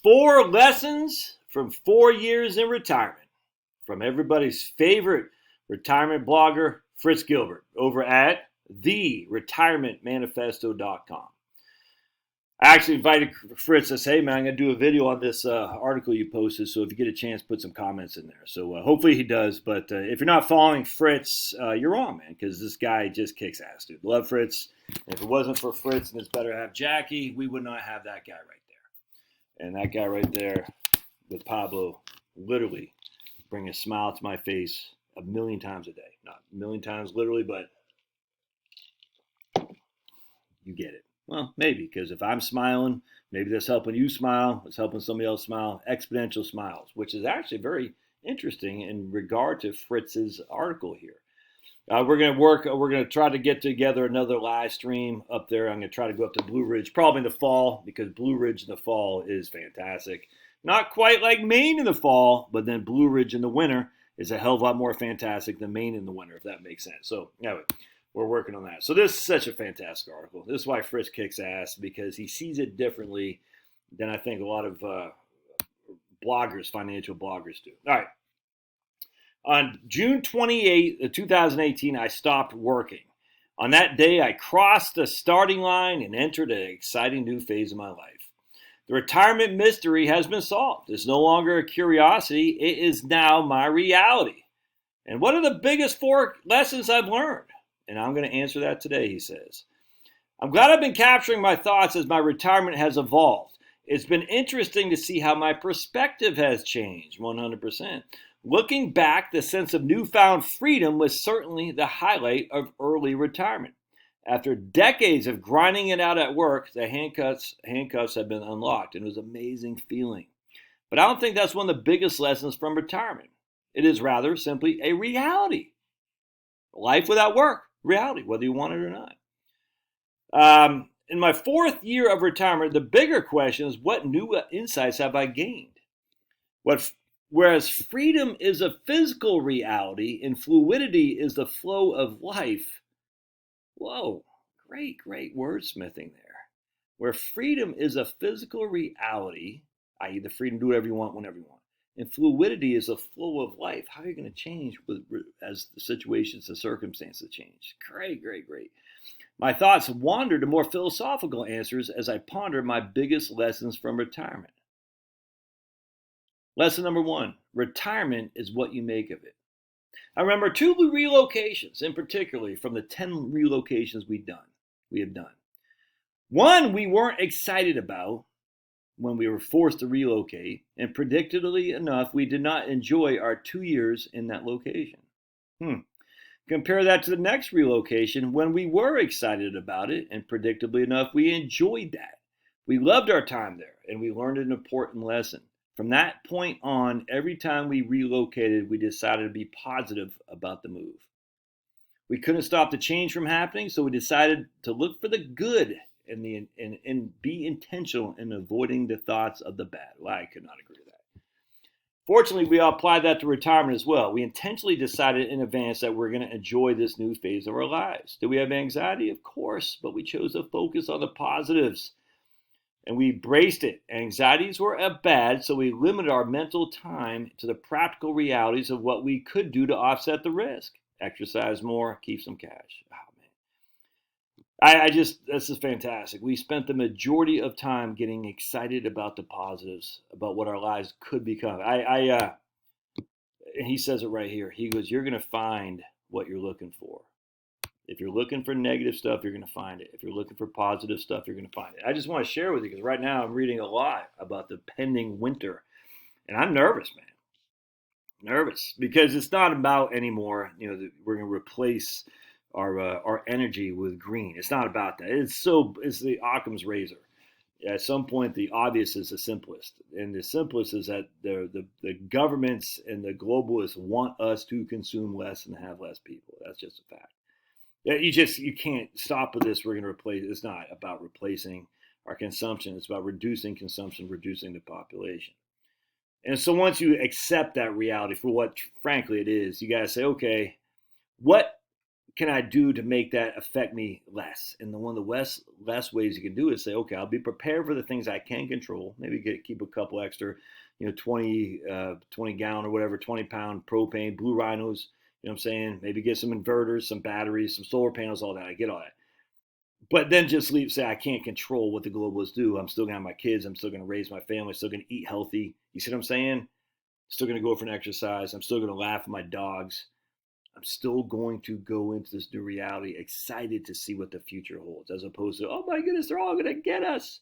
4 lessons from 4 years in retirement from everybody's favorite retirement blogger, Fritz Gilbert, over at theretirementmanifesto.com. I actually invited Fritz. I said, hey, man, I'm going to do a video on this article you posted, so if you get a chance, put some comments in there. So hopefully he does. But if you're not following Fritz, you're wrong, man, because this guy just kicks ass, dude. Love Fritz. And if it wasn't for Fritz and it's better have Jackie, we would not have that guy right there. And that guy right there with Pablo literally bring a smile to my face a million times a day. Not a million times literally, but you get it. Well, maybe, because if I'm smiling, maybe that's helping you smile. It's helping somebody else smile. Exponential smiles, which is actually very interesting in regard to Fritz's article here. We're going to try to get together another live stream up there. I'm going to try to go up to Blue Ridge, probably in the fall, because Blue Ridge in the fall is fantastic. Not quite like Maine in the fall, but then Blue Ridge in the winter is a hell of a lot more fantastic than Maine in the winter, if that makes sense. So, anyway. We're working on that. So this is such a fantastic article. This is why Fritz kicks ass, because he sees it differently than I think a lot of bloggers, financial bloggers do. All right. On June 28th, 2018, I stopped working. On that day, I crossed the starting line and entered an exciting new phase of my life. The retirement mystery has been solved. It's no longer a curiosity. It is now my reality. And what are the biggest 4 lessons I've learned? And I'm going to answer that today, he says. I'm glad I've been capturing my thoughts as my retirement has evolved. It's been interesting to see how my perspective has changed, 100%. Looking back, the sense of newfound freedom was certainly the highlight of early retirement. After decades of grinding it out at work, the handcuffs have been unlocked, and it was an amazing feeling. But I don't think that's one of the biggest lessons from retirement. It is rather simply a reality. Life without work. Reality, whether you want it or not. In my 4th year of retirement, the bigger question is, what new insights have I gained? Whereas freedom is a physical reality and fluidity is the flow of life. Whoa, great wordsmithing there. Where freedom is a physical reality, i.e. the freedom to do whatever you want, whenever you want. And fluidity is a flow of life. How are you going to change as the situations, the circumstances change? Great. My thoughts wandered to more philosophical answers as I pondered my biggest lessons from retirement. Lesson number 1, retirement is what you make of it. I remember 2 relocations, in particular from the 10 relocations we have done. One we weren't excited about, when we were forced to relocate, and predictably enough, we did not enjoy our 2 years in that location. Compare that to the next relocation when we were excited about it, and predictably enough, we enjoyed that. We loved our time there, and we learned an important lesson. From that point on, every time we relocated, we decided to be positive about the move. We couldn't stop the change from happening, so we decided to look for the good and be intentional in avoiding the thoughts of the bad. Well, I could not agree with that. Fortunately, we applied that to retirement as well. We intentionally decided in advance that we're going to enjoy this new phase of our lives. Did we have anxiety? Of course, but we chose to focus on the positives. And we embraced it. Anxieties were bad, so we limited our mental time to the practical realities of what we could do to offset the risk. Exercise more, keep some cash. This is fantastic. We spent the majority of time getting excited about the positives, about what our lives could become. And he says it right here. He goes, you're going to find what you're looking for. If you're looking for negative stuff, you're going to find it. If you're looking for positive stuff, you're going to find it. I just want to share with you, because right now I'm reading a lot about the pending winter. And I'm nervous, man. Nervous. Because it's not about anymore, we're going to replace our energy with green. It's not about that. It's the Occam's razor. At some point, the obvious is the simplest. And the simplest is that the governments and the globalists want us to consume less and have less people. That's just a fact. You can't stop with this. We're going to replace. It's not about replacing our consumption. It's about reducing consumption, reducing the population. And so once you accept that reality for what, frankly, it is, you got to say, okay, what can I do to make that affect me less? And one of the less ways you can do is say, okay, I'll be prepared for the things I can control. Maybe keep a couple extra, 20 gallon or whatever, 20-pound propane, blue rhinos. You know what I'm saying? Maybe get some inverters, some batteries, some solar panels, all that. I get all that. But then just say I can't control what the globalists do. I'm still going to have my kids. I'm still going to raise my family. I'm still going to eat healthy. You see what I'm saying? Still going to go for an exercise. I'm still going to laugh at my dogs. I'm still going to go into this new reality excited to see what the future holds, as opposed to, oh my goodness, they're all going to get us.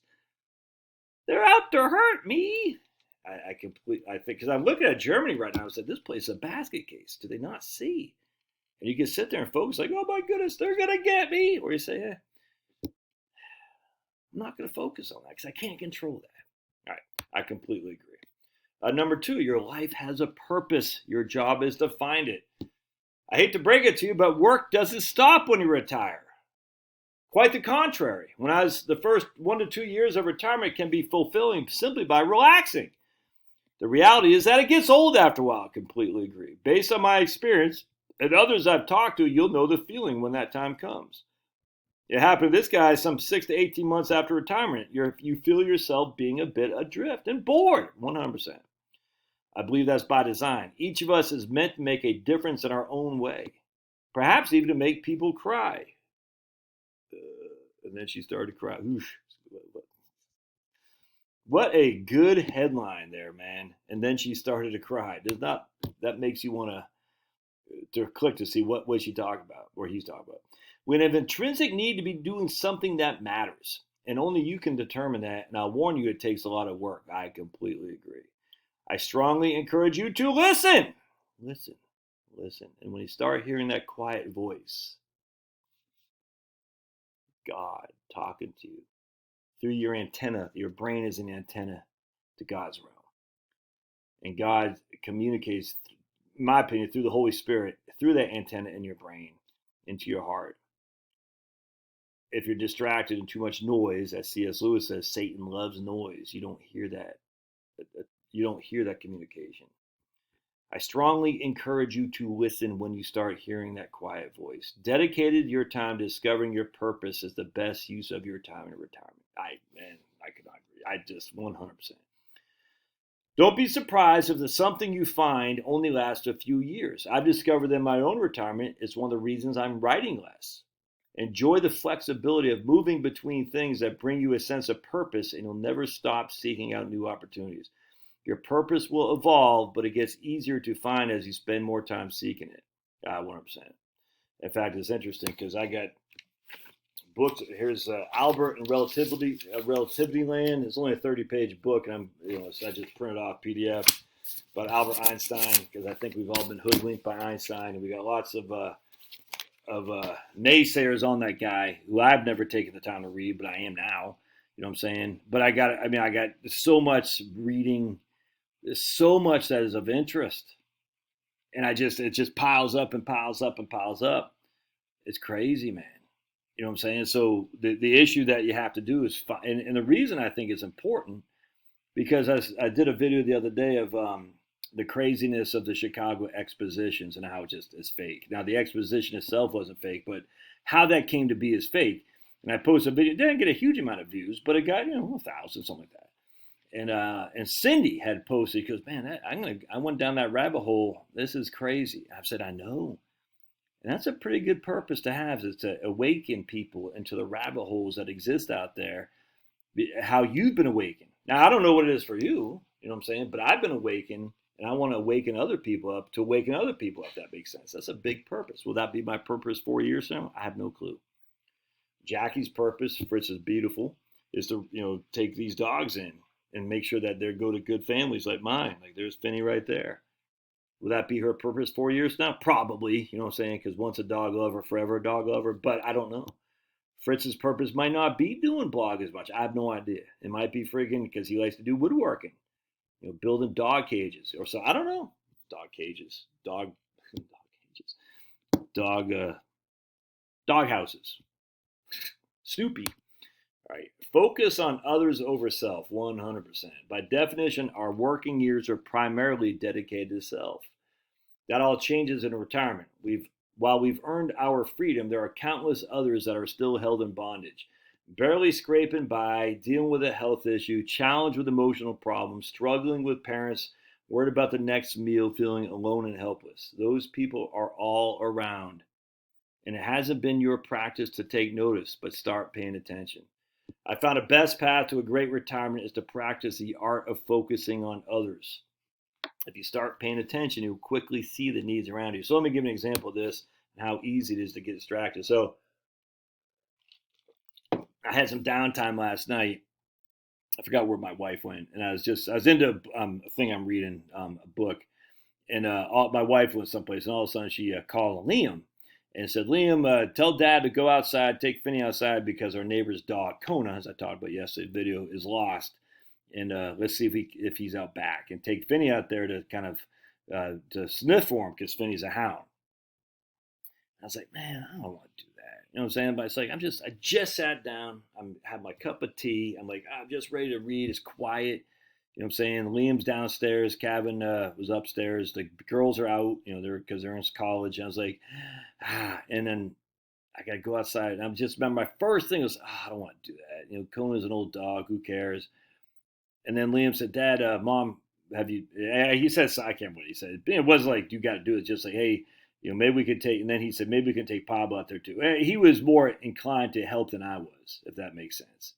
They're out to hurt me. I think, because I'm looking at Germany right now. I said, this place is a basket case. Do they not see? And you can sit there and focus like, oh my goodness, they're going to get me. Or you say, I'm not going to focus on that because I can't control that. All right, I completely agree. Number 2, your life has a purpose. Your job is to find it. I hate to break it to you, but work doesn't stop when you retire. Quite the contrary. When I was the first 1 to 2 years of retirement can be fulfilling simply by relaxing. The reality is that it gets old after a while. I completely agree. Based on my experience and others I've talked to, you'll know the feeling when that time comes. It happened to this guy some 6 to 18 months after retirement. You feel yourself being a bit adrift and bored, 100%. I believe that's by design. Each of us is meant to make a difference in our own way, perhaps even to make people cry. And then she started to cry. Oof. What a good headline there, man. And then she started to cry. That makes you want to click to see what she talked about, or he's talking about. We have intrinsic need to be doing something that matters, and only you can determine that. And I'll warn you, it takes a lot of work. I completely agree. I strongly encourage you to listen. Listen. And when you start hearing that quiet voice, God talking to you through your antenna, your brain is an antenna to God's realm. And God communicates, in my opinion, through the Holy Spirit, through that antenna in your brain, into your heart. If you're distracted and too much noise, as C.S. Lewis says, Satan loves noise. You don't hear that. You don't hear that communication. I strongly encourage you to listen when you start hearing that quiet voice. Dedicated your time to discovering your purpose is the best use of your time in retirement. I could not agree. I just 100%. Don't be surprised if the something you find only lasts a few years. I've discovered that my own retirement is one of the reasons I'm writing less. Enjoy the flexibility of moving between things that bring you a sense of purpose, and you'll never stop seeking out new opportunities. Your purpose will evolve, but it gets easier to find as you spend more time seeking it. 100%. In fact, it's interesting because I got books. Here's Albert and Relativity Land. It's only a 30-page book, and so I just printed off PDF about Albert Einstein because I think we've all been hoodwinked by Einstein, and we got lots of naysayers on that guy who I've never taken the time to read, but I am now. You know what I'm saying? But I got so much reading. There's so much that is of interest, and it just piles up and piles up and piles up. It's crazy, man. You know what I'm saying? So the issue that you have to do is find, and the reason I think it's important, because I did a video the other day of the craziness of the Chicago expositions and how it just is fake. Now, the exposition itself wasn't fake, but how that came to be is fake. And I posted a video, it didn't get a huge amount of views, but it got 1,000, something like that. And Cindy had posted, because man, I went down that rabbit hole. This is crazy. I've said, I know. And that's a pretty good purpose to have, is to awaken people into the rabbit holes that exist out there, how you've been awakened. Now, I don't know what it is for you, you know what I'm saying? But I've been awakened, and I want to awaken other people up to awaken other people, if that makes sense. That's a big purpose. Will that be my purpose 4 years from now? I have no clue. Jackie's purpose, Fritz is beautiful, is to, take these dogs in and make sure that they go to good families like mine. Like there's Finny right there. Will that be her purpose 4 years now? Probably, you know what I'm saying? Because once a dog lover, forever a dog lover. But I don't know. Fritz's purpose might not be doing blog as much. I have no idea. It might be friggin' because he likes to do woodworking, building dog cages or so. I don't know. Dog cages, dog houses. Snoopy. All right. Focus on others over self, 100%. By definition, our working years are primarily dedicated to self. That all changes in retirement. We've While we've earned our freedom, there are countless others that are still held in bondage, barely scraping by, dealing with a health issue, challenged with emotional problems, struggling with parents, worried about the next meal, feeling alone and helpless. Those people are all around. And it hasn't been your practice to take notice, but start paying attention. I found a best path to a great retirement is to practice the art of focusing on others. If you start paying attention, you'll quickly see the needs around you. So let me give an example of this and how easy it is to get distracted. So I had some downtime last night. I forgot where my wife went, and I was into a thing I'm reading, a book, and my wife was someplace, and all of a sudden she called Liam and said, "Liam, tell Dad to go outside, take Finney outside because our neighbor's dog Kona, as I talked about yesterday, video is lost, and let's see if he's out back, and take Finney out there to kind of to sniff for him because Finney's a hound." I was like, man, I don't want to do that. You know what I'm saying? But it's like, I just sat down. Had my cup of tea. I'm like, I'm just ready to read. It's quiet. You know what I'm saying? Liam's downstairs. Kevin was upstairs. The girls are out, because they're in college. And I was like, and then I got to go outside. And I'm just, remember, my first thing was, I don't want to do that. Kona's an old dog. Who cares? And then Liam said, Dad, Mom, have you, he says, I can't remember what he said. It wasn't like, you got to do it. Just like, hey, maybe we could take, and then he said, maybe we can take Pablo out there too. He was more inclined to help than I was, if that makes sense.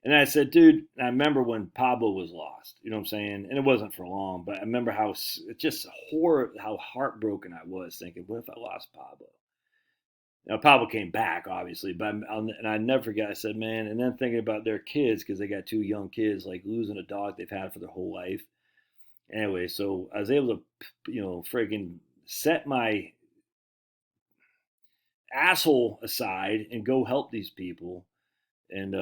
And I said, dude, I remember when Pablo was lost, you know what I'm saying? And it wasn't for long, but I remember how heartbroken I was thinking, what if I lost Pablo? Now, Pablo came back, obviously, and I never forget, I said, man, and then thinking about their kids, because they got two young kids, like losing a dog they've had for their whole life. Anyway, so I was able to, friggin' set my asshole aside and go help these people, and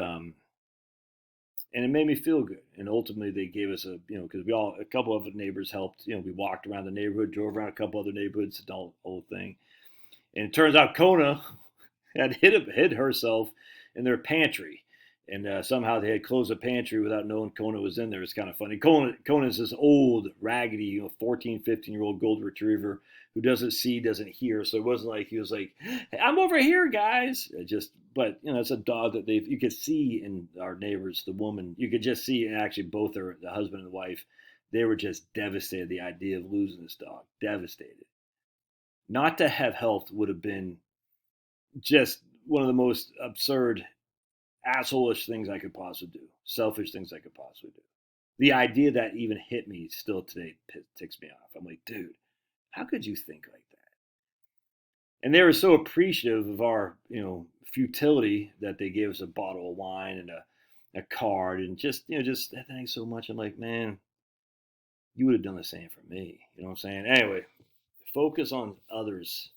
it made me feel good. And ultimately, they gave us because a couple of the neighbors helped. We walked around the neighborhood, drove around a couple other neighborhoods, the whole thing. And it turns out Kona had hid herself in their pantry. And somehow they had closed the pantry without knowing Kona was in there. It's kind of funny. Kona's this old, raggedy, 14, 15-year-old golden retriever who doesn't see, doesn't hear. So it wasn't like he was like, hey, I'm over here, guys. But it's a dog that you could see in our neighbors, the woman. You could just see, and actually both the husband and the wife, they were just devastated. The idea of losing this dog, devastated. Not to have health would have been just one of the most absurd, asshole-ish things I could possibly do. Selfish things I could possibly do. The idea that even hit me still today ticks me off. I'm like, dude, how could you think like that? And they were so appreciative of our, futility that they gave us a bottle of wine and a card and just thanks so much. I'm like, man, you would have done the same for me. You know what I'm saying? Anyway, focus on others.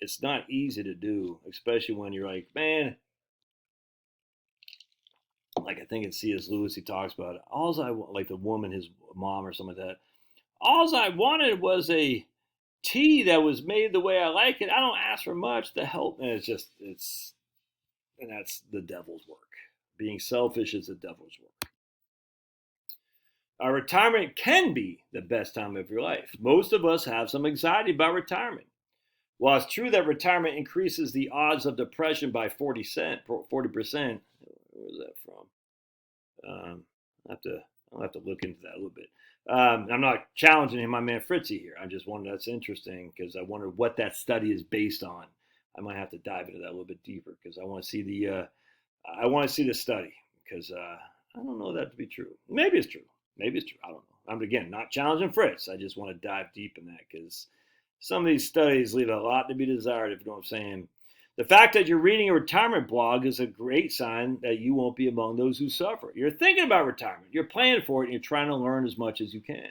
It's not easy to do, especially when you're like, man, like I think in C.S. Lewis, he talks about like the woman, his mom or something like that. All I wanted was a tea that was made the way I like it. I don't ask for much to help. And and that's the devil's work. Being selfish is the devil's work. Our retirement can be the best time of your life. Most of us have some anxiety about retirement. While it's true that retirement increases the odds of depression by 40%, where's that from? I'll have to look into that a little bit. I'm not challenging my man Fritzy here. I just wonder, that's interesting because I wonder what that study is based on. I might have to dive into that a little bit deeper because I want to see the study because I don't know that to be true. Maybe it's true. I don't know. I'm again not challenging Fritz. I just want to dive deep in that because some of these studies leave a lot to be desired. If you know what I'm saying. The fact that you're reading a retirement blog is a great sign that you won't be among those who suffer. You're thinking about retirement. You're planning for it, and you're trying to learn as much as you can.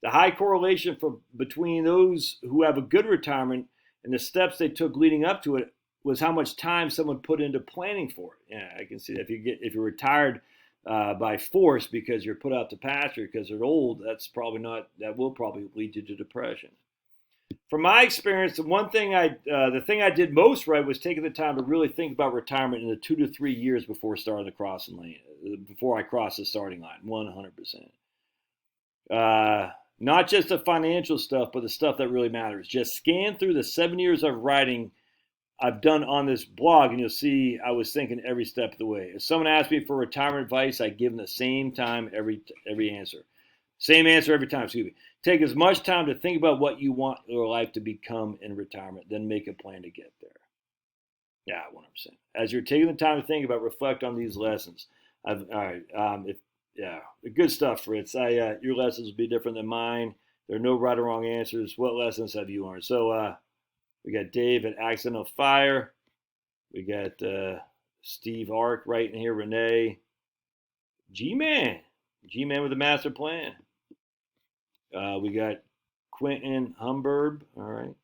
The high correlation between those who have a good retirement and the steps they took leading up to it was how much time someone put into planning for it. Yeah, I can see that. If you're retired by force because you're put out to pasture because they're old, that will probably lead you to depression. From my experience, the thing I did most right was taking the time to really think about retirement in the 2 to 3 years before starting the crossing lane, before I crossed the starting line, 100%. Not just the financial stuff, but the stuff that really matters. Just scan through the 7 years of writing I've done on this blog, and you'll see I was thinking every step of the way. If someone asks me for retirement advice, I give them the same time every answer. Same answer every time, excuse me. Take as much time to think about what you want your life to become in retirement, then make a plan to get there. Yeah, 100%. As you're taking the time to think about, reflect on these lessons. All right. Good stuff, Fritz. Your lessons will be different than mine. There are no right or wrong answers. What lessons have you learned? So we got Dave at Accidental Fire. We got Steve Ark right in here. Renee. G-Man with a master plan. We got Quentin Humberb. All right.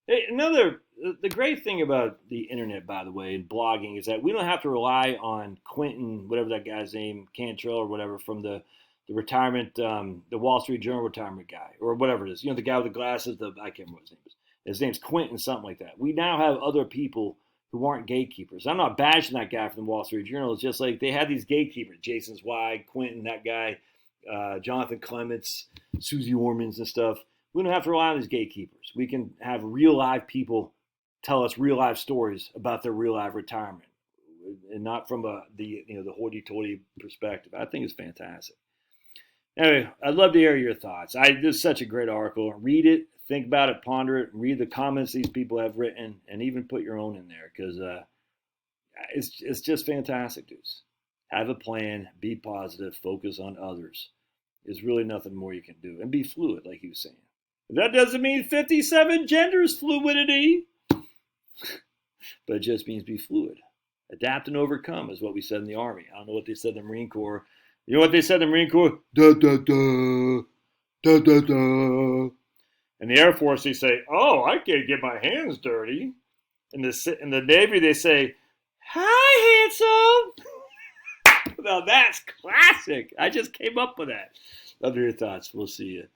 Hey, the great thing about the internet, by the way, and blogging is that we don't have to rely on Quentin, whatever that guy's name, Cantrell or whatever, from the retirement, the Wall Street Journal retirement guy, or whatever it is. You know, the guy with the glasses, I can't remember what his name is. His name's Quentin, something like that. We now have other people who aren't gatekeepers. I'm not bashing that guy from the Wall Street Journal. It's just like they had these gatekeepers, Jason Zweig, Quentin, that guy, Jonathan Clements, Susie Ormans and stuff. We don't have to rely on these gatekeepers. We can have real live people tell us real life stories about their real life retirement, and not from the hoity-toity perspective. I think it's fantastic. Anyway, I'd love to hear your thoughts. This is such a great article. Read it, think about it, ponder it, read the comments these people have written, and even put your own in there, because it's just fantastic, dudes. Have a plan, be positive, focus on others. There's really nothing more you can do, and be fluid, like he was saying. That doesn't mean 57 genders fluidity, but it just means be fluid. Adapt and overcome is what we said in the Army. I don't know what they said in the Marine Corps. You know what they said in the Marine Corps? Da, da, da, da, da, da. In the Air Force, they say, oh, I can't get my hands dirty. In the Navy, they say, hi, handsome. Now, that's classic. I just came up with that. Love your thoughts. We'll see you.